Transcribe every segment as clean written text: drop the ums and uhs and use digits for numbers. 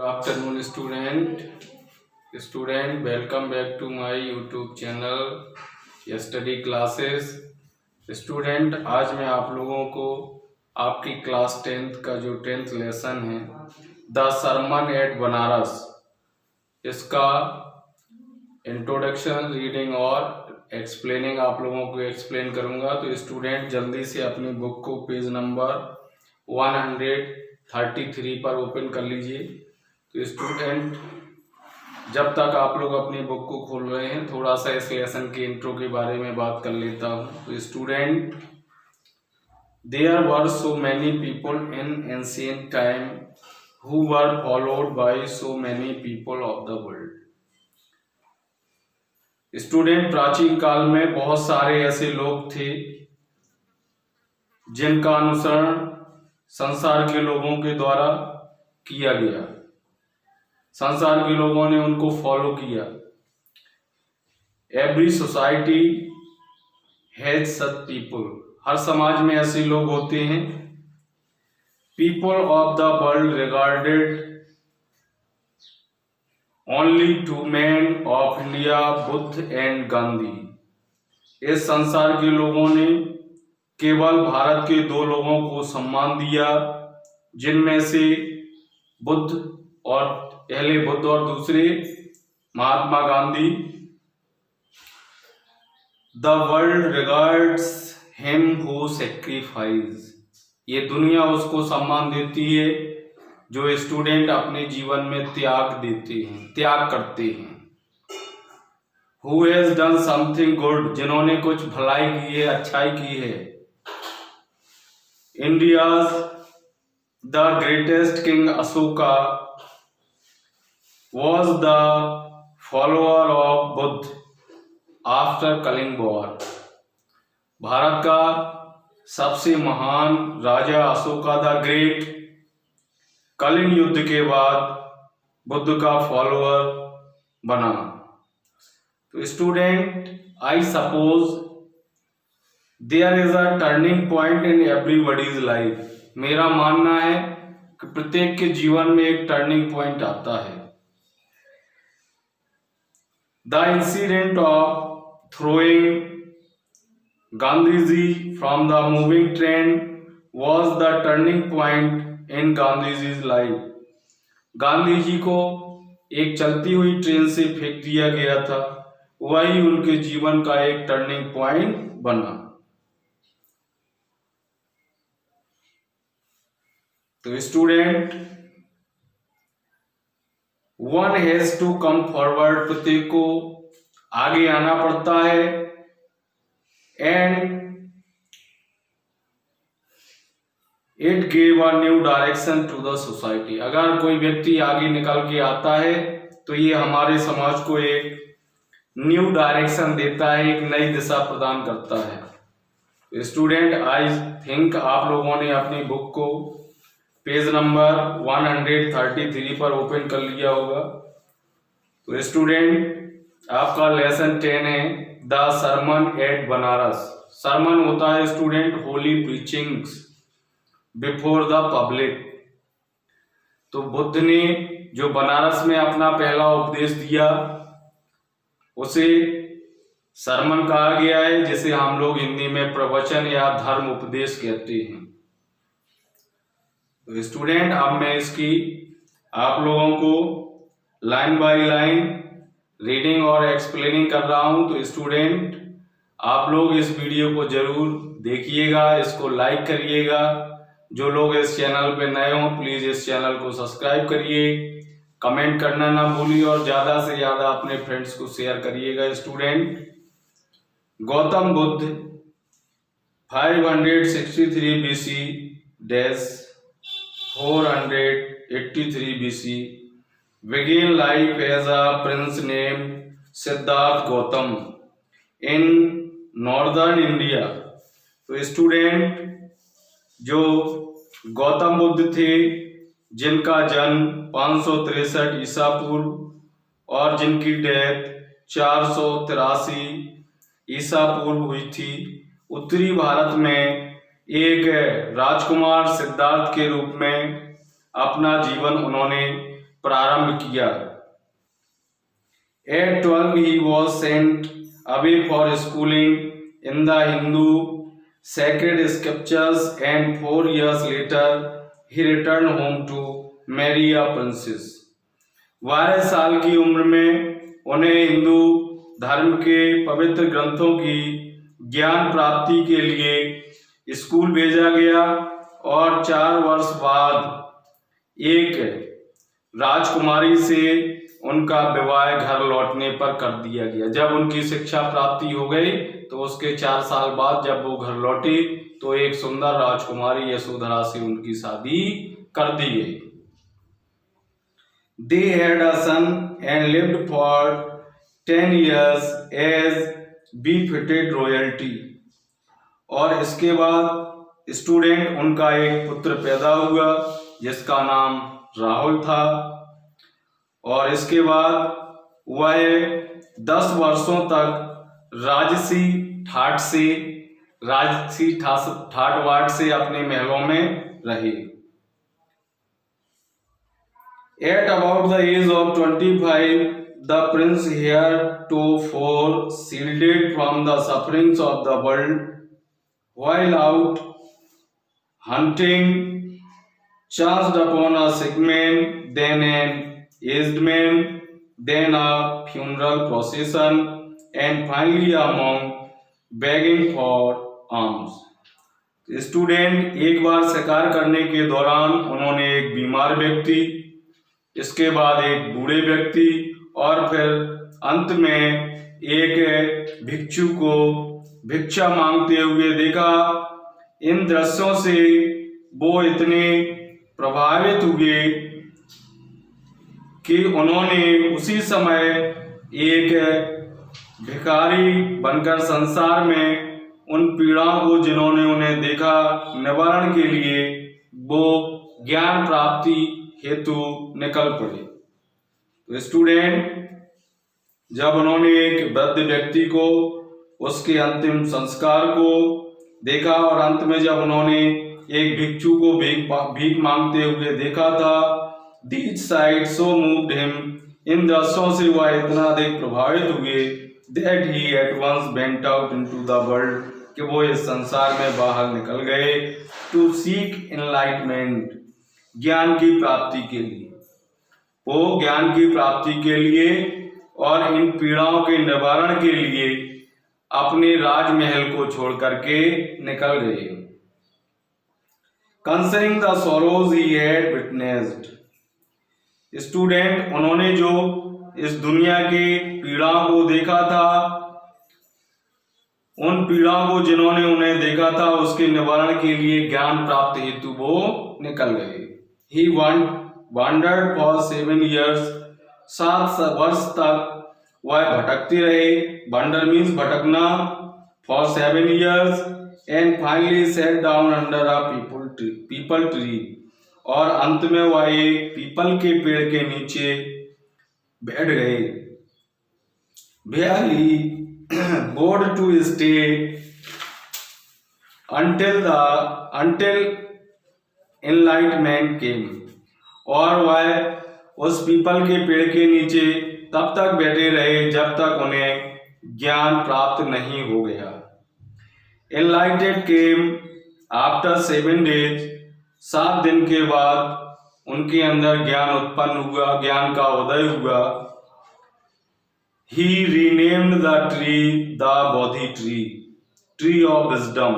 Good afternoon, student. Welcome back to my YouTube channel Study Classes. Student, आज मैं आप लोगों को आपकी क्लास 10th का जो 10th लेसन है द सरमन एट बनारस, इसका इंट्रोडक्शन, रीडिंग और एक्सप्लेनिंग आप लोगों को एक्सप्लेन करूंगा। तो स्टूडेंट जल्दी से अपनी बुक को पेज नंबर 133 पर ओपन कर लीजिए। तो स्टूडेंट, जब तक आप लोग अपनी बुक को खोल रहे हैं, थोड़ा सा इस लेसन के इंट्रो के बारे में बात कर लेता हूँ। तो student, there were so many people in ancient time who were followed by so many people of the world. Student, प्राचीन काल में बहुत सारे ऐसे लोग थे जिनका अनुसरण संसार के लोगों के द्वारा किया गया, संसार के लोगों ने उनको फॉलो किया। Every society has such people, हर समाज में ऐसे लोग होते हैं। People of the world regarded only two man of India, Buddha and Gandhi. इस संसार के लोगों ने केवल भारत के दो लोगों को सम्मान दिया, जिनमें से बुद्ध और दूसरे Mahatma Gandhi. The world regards him who sacrifice, ये दुनिया उसको सम्मान देती है जो स्टूडेंट अपने जीवन में त्याग करते हैं। Who has done something good, जिन्होंने कुछ भलाई की है, अच्छाई की है। India's the greatest king Ashoka was the follower of Buddha after Kalinga war. भारत का सबसे महान राजा अशोका द ग्रेट कलिंग युद्ध के बाद बुद्ध का फॉलोअर बना। तो student, I suppose there is a turning point in everybody's life. मेरा मानना है कि प्रत्येक के जीवन में एक टर्निंग पॉइंट आता है। The incident of throwing Gandhiji from the moving train was the turning point in Gandhiji's life. Gandhi ji को एक चलती हुई ट्रेन से फेंक दिया गया था, वही उनके जीवन का एक टर्निंग पॉइंट बना। तो student, one has to come forward, प्रत्येक को आगे आना पड़ता है। And it gave a new direction to the society. अगर कोई व्यक्ति आगे निकल के आता है तो ये हमारे समाज को एक न्यू डायरेक्शन देता है, एक नई दिशा प्रदान करता है। स्टूडेंट, आई थिंक आप लोगों ने अपनी बुक को पेज नंबर 133 पर ओपन कर लिया होगा। तो स्टूडेंट, आपका लेसन 10 है द सरमन एट बनारस। सरमन होता है student Holi preachings before the public. तो बुद्ध ने जो बनारस में अपना पहला उपदेश दिया उसे सरमन कहा गया है, जिसे हम लोग हिंदी में प्रवचन या धर्म उपदेश कहते हैं। तो स्टूडेंट, अब मैं इसकी आप लोगों को लाइन बाय लाइन रीडिंग और एक्सप्लेनिंग कर रहा हूं। तो स्टूडेंट, आप लोग इस वीडियो को जरूर देखिएगा, इसको लाइक करिएगा। जो लोग इस चैनल पे नए हों, प्लीज इस चैनल को सब्सक्राइब करिए, कमेंट करना ना भूलिए और ज्यादा से ज्यादा अपने फ्रेंड्स को शेयर करिएगा। Student, Gautam Buddha 563 BC dash 483 BC began life as a prince named Siddharth Gautam in northern India। तो स्टूडेंट, जो गौतम बुद्ध थे, जिनका जन्म 563 ईसा पूर्व और जिनकी डेथ 483 ईसा पूर्व हुई थी, उत्तरी भारत में एक राजकुमार सिद्धार्थ के रूप में अपना जीवन उन्होंने प्रारंभ किया। At 12 he was sent away for schooling in the Hindu sacred scriptures, and 4 years later he returned home to marry a princess. 12 साल की उम्र में उन्हें हिंदू धर्म के पवित्र ग्रंथों की ज्ञान प्राप्ति के लिए स्कूल भेजा गया, और 4 वर्ष बाद एक राजकुमारी से उनका विवाह घर लौटने पर कर दिया गया। जब उनकी शिक्षा प्राप्ति हो गई तो उसके 4 साल बाद जब वो घर लौटे तो एक सुंदर राजकुमारी यशोधरा से उनकी शादी कर दी गई। They had a son and lived for 10 years as befitted royalty। और इसके बाद स्टूडेंट उनका एक पुत्र पैदा हुआ जिसका नाम राहुल था, और इसके बाद वह 10 वर्षों तक राजसी ठाट से अपने महलों में रहे। At about the age of 25, the prince heretofore shielded from the sufferings of the world, while out hunting, chanced upon a sick man, then an aged man, then a funeral procession, and finally a monk begging for alms। Student एक बार शिकार करने के दौरान उन्होंने एक बीमार व्यक्ति, इसके बाद एक बूढ़े व्यक्ति, और फिर अंत में एक भिक्षु को भिक्षा मांगते हुए देखा। इन दृश्यों से वो इतने प्रभावित हुए कि उन्होंने उसी समय एक भिखारी बनकर संसार में उन पीड़ाओं को जिन्होंने उन्हें देखा निवारण के लिए वो ज्ञान प्राप्ति हेतु निकल पड़े। तो स्टूडेंट जब उन्होंने एक वृद्ध व्यक्ति को उसके अंतिम संस्कार को देखा और अंत में जब उन्होंने एक भिक्षु को भीख मांगते हुए देखा था, These sights so moved him, इन दृश्यों से वह इतना अधिक प्रभावित हुए that he at once went out into the world, कि वो इस संसार में बाहर निकल गए to seek enlightenment, ज्ञान की प्राप्ति के लिए। वो ज्ञान की प्राप्ति के लिए और इन पीड़ाओं के निवारण के लिए अपने राजमहल को छोड़ करके निकल गए। Concerning the sorrows he had witnessed, student उन्होंने जो इस दुनिया के पीड़ाओं को देखा था, उन पीड़ाओं को जिन्होंने उन्हें देखा था उसके निवारण के लिए ज्ञान प्राप्त हेतु वो निकल गए। He wandered for 7 years, 7 वर्ष तक वह भटकते रहे। wander means भटकना। for 7 years and finally sat down under a people tree, और अंत में वह एक पीपल के पेड़ के नीचे बैठ गए। Where he bowed to stay until enlightenment came, और वह उस पीपल के पेड़ के नीचे तब तक बैठे रहे जब तक उन्हें ज्ञान प्राप्त नहीं हो गया। Enlightenment came after 7 days, 7 दिन के बाद उनके अंदर ज्ञान उत्पन्न हुआ, ज्ञान का उदय हुआ। He renamed the tree the Bodhi tree, tree of wisdom।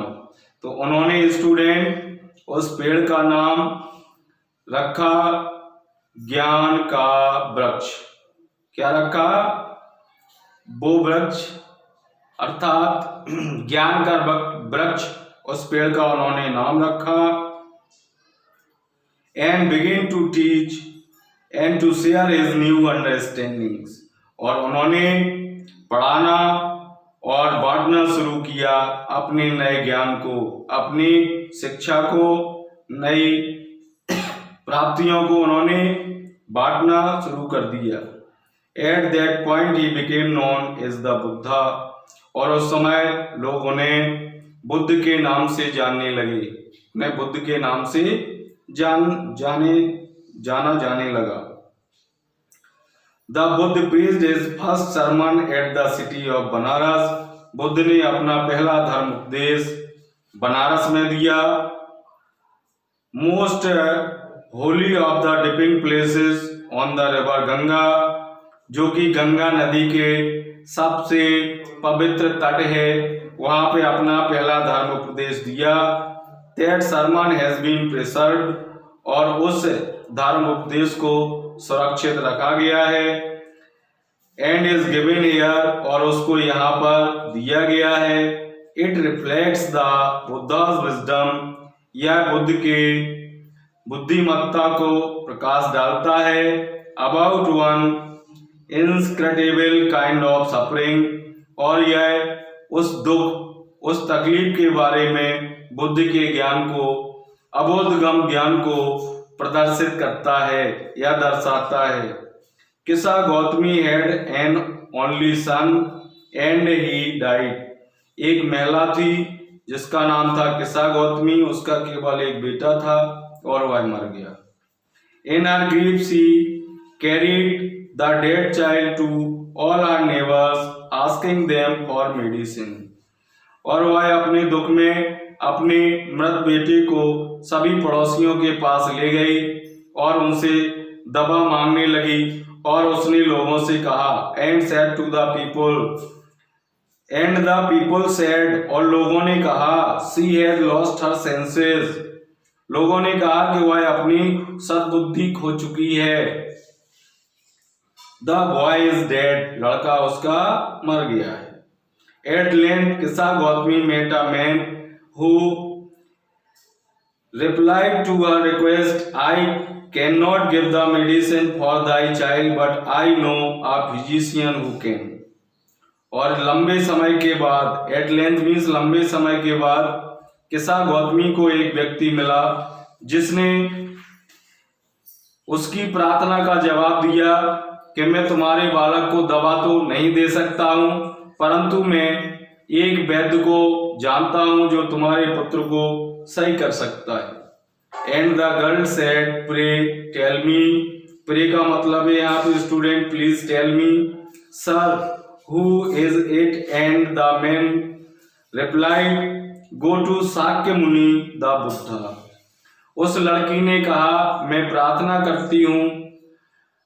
तो उन्होंने स्टूडेंट उस पेड़ का नाम रखा ज्ञान का वृक्ष। क्या रखा? वो वृक्ष अर्थात ज्ञान का वृक्ष, उस पेड़ का उन्होंने नाम रखा। And begin to teach and to share his new understandings, और उन्होंने पढ़ाना और बांटना शुरू किया अपने नए ज्ञान को, अपनी शिक्षा को, नई प्राप्तियों को उन्होंने बांटना शुरू कर दिया। At that point he became known as the Buddha, और उस समय लोग उन्हें बुद्ध के नाम से जानने लगे, उन्हें बुद्ध के नाम से जाना जाने लगा। The Buddha preached his first sermon at the city of Banaras. Buddha ने अपना पहला धर्म उपदेश बनारस में दिया। Most Holi of the dipping places on the river Ganga, जो कि गंगा नदी के सबसे पवित्र तट है, वहां पे अपना पहला धर्म उपदेश दिया। That sermon has been preserved, और उस धर्म उपदेश को सुरक्षित रखा गया है। एंड इज गिवन हियर, और उसको यहाँ पर दिया गया है। It reflects the Buddha's wisdom, यह बुद्ध के बुद्धिमत्ता को प्रकाश डालता है। About one incredible kind of suffering, और यह उस दुख, उस तकलीफ के बारे में बुद्ध के ज्ञान को, अबोधगम ज्ञान को प्रदर्शित करता है या दर्शाता है। किसा Gautami had an only son and he died, एक महिला थी जिसका नाम था किसा गौतमी, उसका केवल एक बेटा था और वह मर गया। In her grief she carried the dead child to all her neighbours asking them for medicine, और वह अपने दुख में अपने मृत बेटे को सभी पड़ोसियों के पास ले गई और उनसे दवा मांगने लगी। और उसने लोगों से कहा, and said to the people, and the people said, और लोगों ने कहा, she has lost her senses, लोगों ने कहा कि वह अपनी सद्बुद्धि खो चुकी है। द बॉय इज डेड, लड़का उसका मर गया है। At length Kisa Gotami met a man who replied to her request, I cannot give the medicine for thy child, but I know a physician who can. और लंबे समय के बाद, एट लेंथ मीन्स लंबे समय के बाद, किसा गौतमी को एक व्यक्ति मिला जिसने उसकी प्रार्थना का जवाब दिया कि मैं तुम्हारे बालक को दवा तो नहीं दे सकता हूं, परंतु मैं एक वैद्य को जानता हूं जो तुम्हारे पुत्र को सही कर सकता है। And the girl said, pray tell me, pray का मतलब है यहाँ पे student, please tell me sir who is it, and the man replied, go to Shakya Muni the Buddha. उस लड़की ने कहा, मैं प्रार्थना करती हूँ,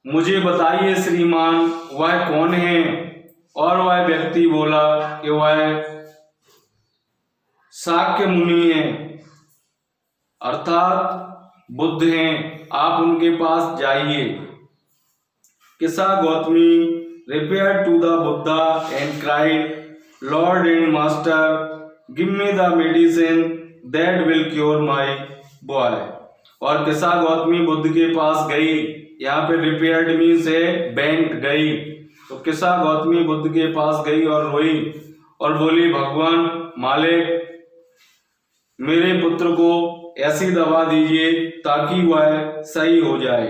मुझे बताइए श्रीमान वह कौन है। और वह व्यक्ति बोला कि वह शाक्य मुनि है, अर्थात बुद्ध हैं, आप उनके पास जाइए। Kisa Gotami repair to the Buddha and cried, lord and master give me the medicine that will cure my boy. और किसा गौतमी बुद्ध के पास गई, यहाँ पे रिपेयर्ड मीन्स है बेंट, गई। तो किसा गौतमी बुद्ध के पास गई और रोई और बोली, भगवान मालिक, मेरे पुत्र को ऐसी दवा दीजिए ताकि वह सही हो जाए।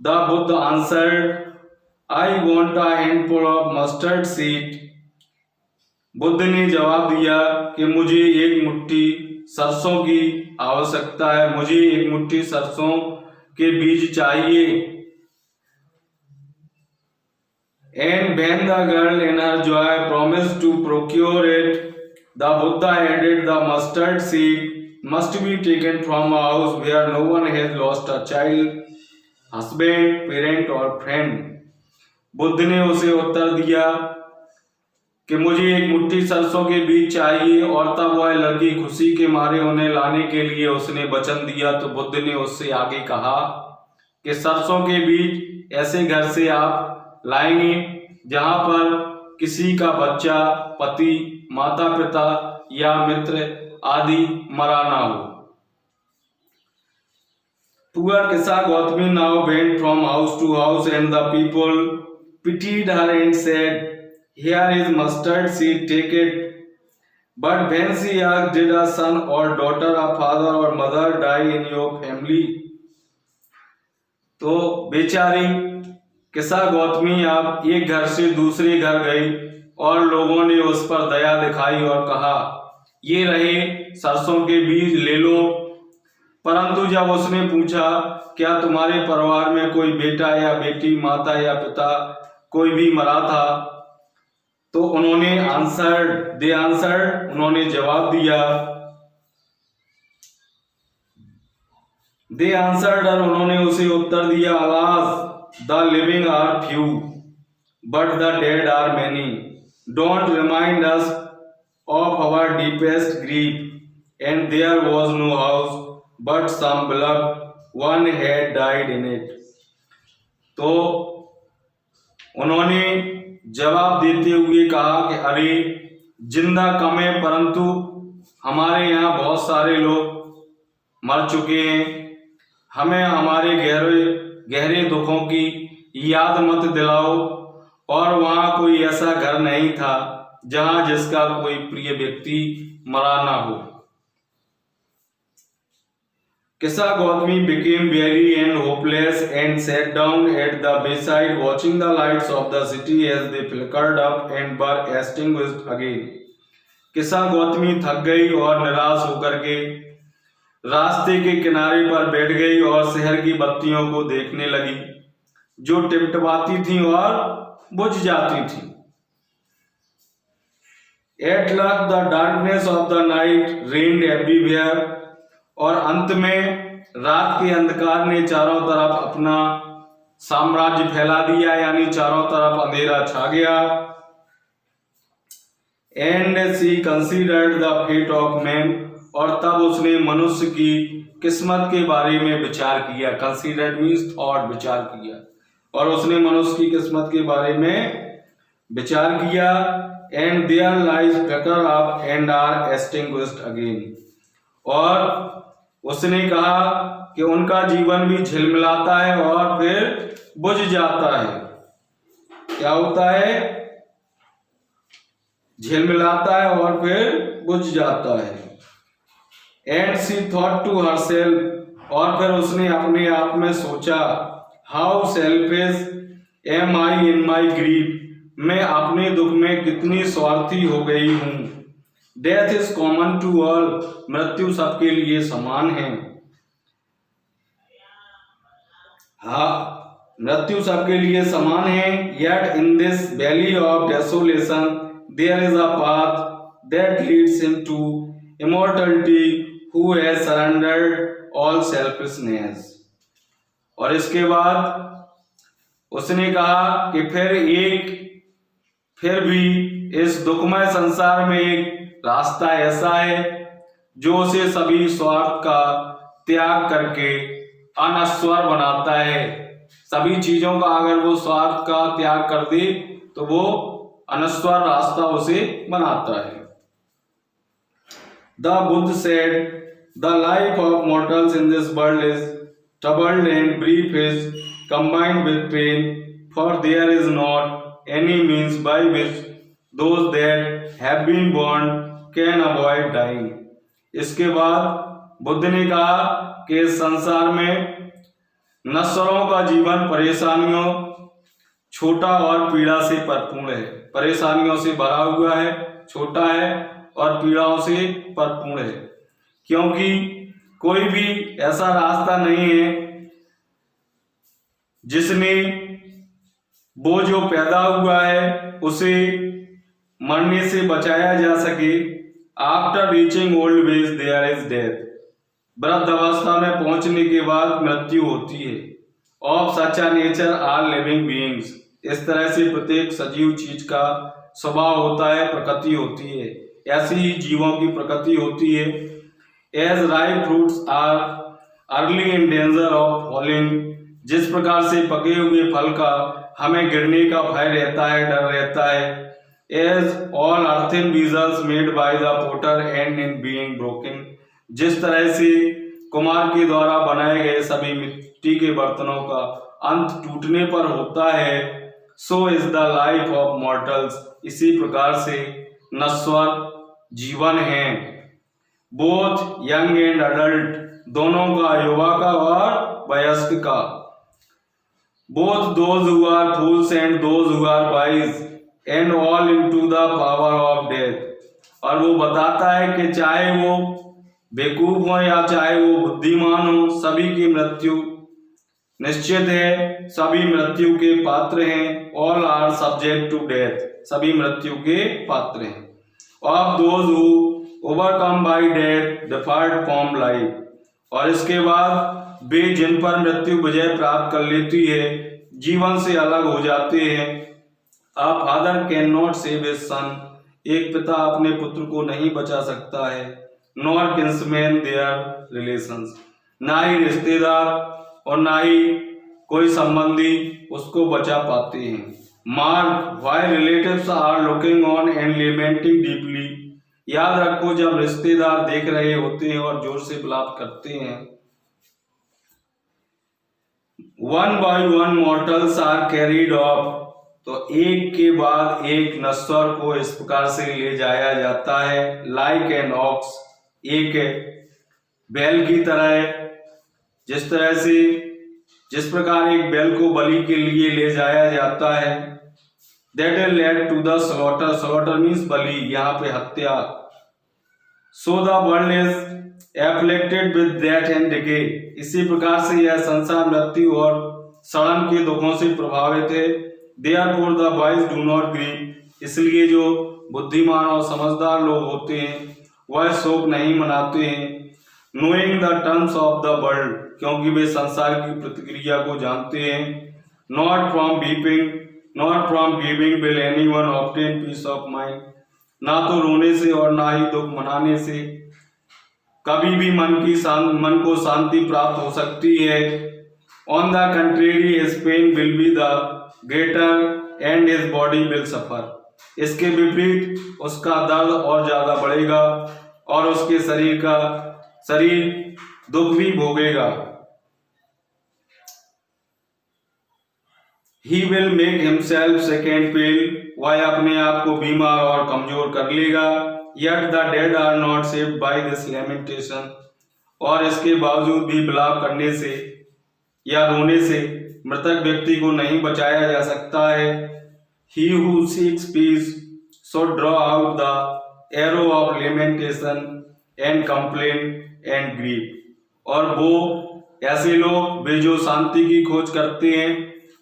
The Buddha answered, I want a handful of mustard seed. Buddha ने जवाब दिया कि मुझे एक मुट्ठी सरसों की आवश्यकता है, मुझे एक मुट्ठी सरसों के बीज चाहिए। And when the girl in her joy promised to procure it, the Buddha added, the mustard seed must be taken from a house where no one has lost a child, husband, parent or friend. Buddha ने उसे उत्तर दिया कि मुझे एक मुट्ठी सरसों के बीज चाहिए, और तब वह लड़की खुशी के मारे उन्हें लाने के लिए उसने वचन दिया। तो बुद्ध ने उससे आगे कहा कि सरसों के बीज ऐसे घर से आप लाएंगे जहां पर किसी का बच्चा, पति, माता पिता या मित्र आदि मरा ना हो। Poor Kisa Gotami now went from house to house and the people pitied her and said, here is mustard seed, take it. But when she asked, did a son or daughter, a father or mother die in your family? तो बेचारी किसा गौतमी आप एक घर से दूसरे घर गई और लोगों ने उस पर दया दिखाई और कहा, ये रहे सरसों के बीज, ले लो। परंतु जब उसने पूछा क्या तुम्हारे परिवार में कोई बेटा या बेटी, माता या पिता कोई भी मरा था, तो उन्होंने उन्होंने जवाब दिया, उन्होंने उसे उत्तर दिया, alas, the living are few, but the dead are many. Don't remind us of our deepest grief. And there was no house, but some beloved one had died in it. तो उन्होंने जवाब देते हुए कहा कि अरे जिंदा कम है, परंतु हमारे यहाँ बहुत सारे लोग मर चुके हैं। हमें हमारे गहरे दुखों की याद मत दिलाओ। और वहाँ कोई ऐसा घर नहीं था जहाँ जिसका कोई प्रिय व्यक्ति मरा ना हो। Kissa Gautami became weary and hopeless and sat down at the bedside watching the lights of the city as they flickered up and were extinguished again. किस्सा गौतमी थक गई और निराश होकर के रास्ते के किनारे पर बैठ गई और शहर की बत्तियों को देखने लगी जो टिमटिमाती थीं और बुझ जाती थीं। At last the darkness of the night reigned everywhere. और अंत में रात के अंधकार ने चारों तरफ अपना साम्राज्य फैला दिया, यानी चारों तरफ अंधेरा छा गया। And she considered the fate of man. और तब उसने मनुष्य की किस्मत के बारे में विचार किया। Considered means thought, विचार किया। और उसने मनुष्य की किस्मत के बारे में विचार किया। And their lives flicker up and are extinguished again. और उसने कहा कि उनका जीवन भी झिलमिलाता है और फिर बुझ जाता है। क्या होता है? झिलमिलाता है और फिर बुझ जाता है। And she thought to herself, और फिर उसने अपने आप में सोचा, how selfish am I in my grief, मैं अपने दुख में कितनी स्वार्थी हो गई हूँ। Death is common to all, मृत्यु सबके लिए समान है। हाँ, मृत्यु सबके लिए समान है। Yet in this valley of desolation there is a path that leads him to immortality who has surrendered all selfishness. और इसके बाद उसने कहा कि फिर भी इस दुखमय संसार में एक रास्ता ऐसा है जो उसे सभी स्वार्थ का त्याग करके अनश्वर बनाता है। सभी चीजों का अगर वो स्वार्थ का त्याग कर दे तो वो अनश्वर रास्ता उसे बनाता है। The Buddha said, the life of mortals in this world is troubled and brief is combined with pain, for there is not any means by which those that have been born can avoid dying. इसके बाद बुद्ध ने कहा कि इस संसार में नश्वरों का जीवन परेशानियों, छोटा और पीड़ा से भरपूर है। परेशानियों से भरा हुआ है, छोटा है और पीड़ाओं से भरपूर है, क्योंकि कोई भी ऐसा रास्ता नहीं है जिसने वो जो पैदा हुआ है उसे मरने से बचाया जा सके। After reaching old age there is death, वृद्ध अवस्था में पहुंचने के बाद मृत्यु होती है। Of such a nature are living beings, इस तरह से प्रत्येक सजीव चीज का स्वभाव होता है, प्रकृति होती है। ऐसी ही जीवों की प्रकृति होती है। As ripe fruits are early in danger of falling, जिस प्रकार से पके हुए फल का हमें गिरने का भय रहता है, डर रहता है। As all earthen vessels made by the potter end in being broken, जिस तरह से कुम्हार के द्वारा बनाए गए सभी मिट्टी के बर्तनों का अंत टूटने पर होता है, so is the life of mortals, इसी प्रकार से नश्वर जीवन है। बोथ यंग एंड अडल्ट, दोनों का, युवा का और वयस्क का। Both those who are fools and those who are wise and all into the power of death. और वो बताता है कि चाहे वो बेवकूफ हो या चाहे वो बुद्धिमान हो, सभी की मृत्यु निश्चित है, सभी मृत्यु के पात्र हैं। All are subject to death, सभी मृत्यु के पात्र हैं। Of those who overcome by death depart from life, और इसके बाद वे जिन पर मृत्यु विजय प्राप्त कर लेती है जीवन से अलग हो जाते हैं। A father can not save his son, एक पिता अपने पुत्र को नहीं बचा सकता है। नॉर किन्समैन देयर रिलेशंस, ना ही रिश्तेदार और ना ही कोई संबंधी उसको बचा पाते हैं। Mark why relatives are looking on and lamenting deeply, याद रखो जब रिश्तेदार देख रहे होते हैं और जोर से विलाप करते हैं। One by one mortals are carried off, तो एक के बाद एक नश्वर को इस प्रकार से ले जाया जाता है। लाइक एन ऑक्स, एक बैल की तरह, जिस प्रकार एक बैल को बलि के लिए ले जाया जाता है। That is led to the slaughter, slaughter means बलि, यहाँ पे हत्या। So the world is afflicted with death and decay, इसी प्रकार से यह संसार मृत्यु और सड़न के दुखों से प्रभावित है। Therefore the wise do not grieve, इसलिए जो बुद्धिमान और समझदार लोग होते हैं वह शोक नहीं मनाते हैं। Knowing the terms of the world, क्योंकि वे संसार की प्रतिक्रिया को जानते हैं। Not from weeping, not from grieving will anyone obtain peace of mind, ना तो रोने से और ना ही दुख मनाने से कभी भी मन को शांति प्राप्त हो सकती है। On the contrary, his pain will be the greater and his body will suffer, इसके विपरीत उसका दर्द और ज्यादा बढ़ेगा और उसके शरीर दुख भी भोगेगा। He will make himself sick and pale, वह अपने आप को बीमार और कमजोर कर लेगा। Yet the dead are not saved by this lamentation, और इसके बावजूद भी विलाप करने से या रोने से मृतक व्यक्ति को नहीं बचाया जा सकता है। He who seeks peace should draw out the arrow of lamentation and complaint and grief, और वो ऐसे लोग वे जो शांति की खोज करते हैं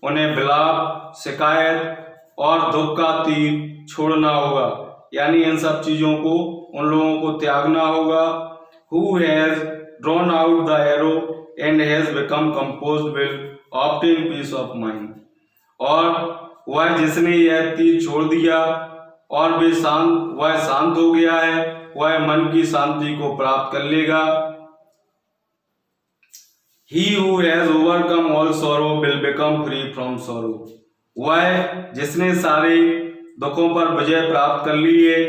उन्हें विलाप, शिकायत और दुख का तीर छोड़ना होगा, यानी इन सब चीजों को उन लोगों को त्यागना होगा। Who has drawn out the arrow and has become composed will obtain peace of mind, और वह जिसने यह तीर छोड़ दिया और वह शांत हो गया है वह मन की शांति को प्राप्त कर लेगा। He who has overcome all sorrow will become free from sorrow, वह जिसने सारे दुखों पर विजय प्राप्त कर ली है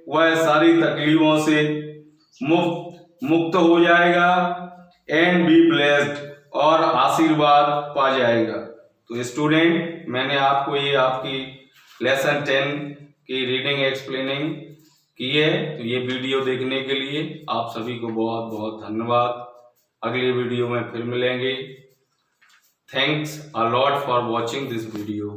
वह सारी तकलीफों से मुक्त हो जाएगा। एंड बी ब्लेस्ड, और आशीर्वाद पा जाएगा। तो स्टूडेंट, मैंने आपको ये आपकी लेसन 10 की रीडिंग एक्सप्लेनिंग की है। तो ये वीडियो देखने के लिए आप सभी को बहुत बहुत धन्यवाद। अगली वीडियो में फिर मिलेंगे। Thanks a lot for watching this video.